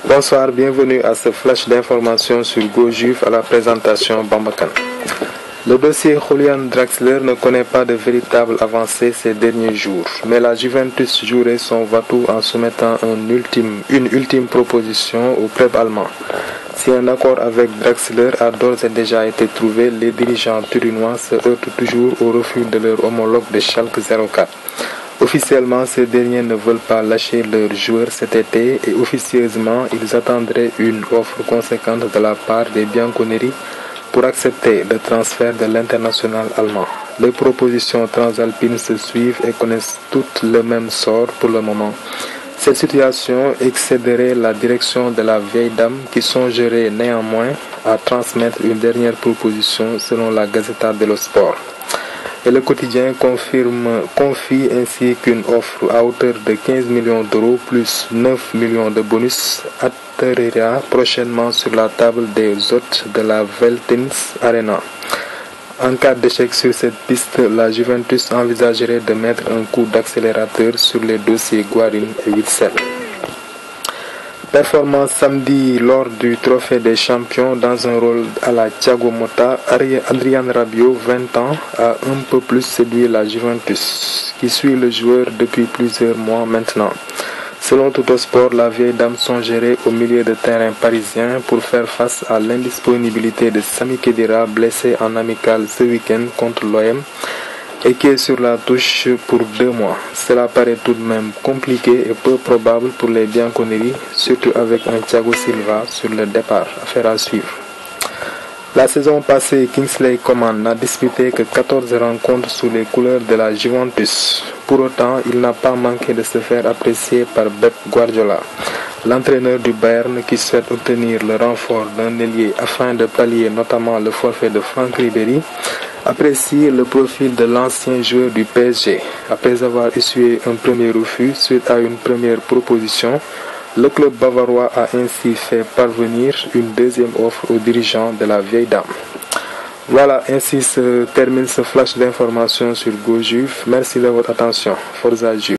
Bonsoir, bienvenue à ce flash d'information sur GoJuve à la présentation Bambakan. Le dossier Julian Draxler ne connaît pas de véritable avancée ces derniers jours, mais la Juventus jouerait son va-tout en soumettant une ultime proposition au club allemand. Si un accord avec Draxler a d'ores et déjà été trouvé, les dirigeants turinois se heurtent toujours au refus de leur homologue de Schalke 04. Officiellement, ces derniers ne veulent pas lâcher leurs joueurs cet été et officieusement, ils attendraient une offre conséquente de la part des Bianconeri pour accepter le transfert de l'international allemand. Les propositions transalpines se suivent et connaissent toutes le même sort pour le moment. Cette situation excéderait la direction de la vieille dame qui songerait néanmoins à transmettre une dernière proposition selon la Gazzetta dello Sport. Et le quotidien confie ainsi qu'une offre à hauteur de 15 millions d'euros plus 9 millions de bonus atterrira prochainement sur la table des hôtes de la Veltins Arena. En cas d'échec sur cette piste, la Juventus envisagerait de mettre un coup d'accélérateur sur les dossiers Guarin et Witsel. Performance samedi lors du Trophée des Champions dans un rôle à la Thiago Motta, Adrien Rabiot, 20 ans, a un peu plus séduit la Juventus, qui suit le joueur depuis plusieurs mois maintenant. Selon Tuttosport, la vieille dame songerait au milieu de terrain parisien pour faire face à l'indisponibilité de Sami Khedira, blessé en amical ce week-end contre l'OM, et qui est sur la touche pour 2 mois. Cela paraît tout de même compliqué et peu probable pour les Bianconeri, surtout avec un Thiago Silva sur le départ. Affaire à suivre. La saison passée, Kingsley Coman n'a disputé que 14 rencontres sous les couleurs de la Juventus. Pour autant, il n'a pas manqué de se faire apprécier par Pep Guardiola, l'entraîneur du Bayern qui souhaite obtenir le renfort d'un ailier afin de pallier notamment le forfait de Franck Ribéry. Apprécie le profil de l'ancien joueur du PSG. Après avoir essuyé un premier refus suite à une première proposition, le club bavarois a ainsi fait parvenir une deuxième offre aux dirigeants de la vieille dame. Voilà, ainsi se termine ce flash d'information sur GoJuve. Merci de votre attention. Forza Juve.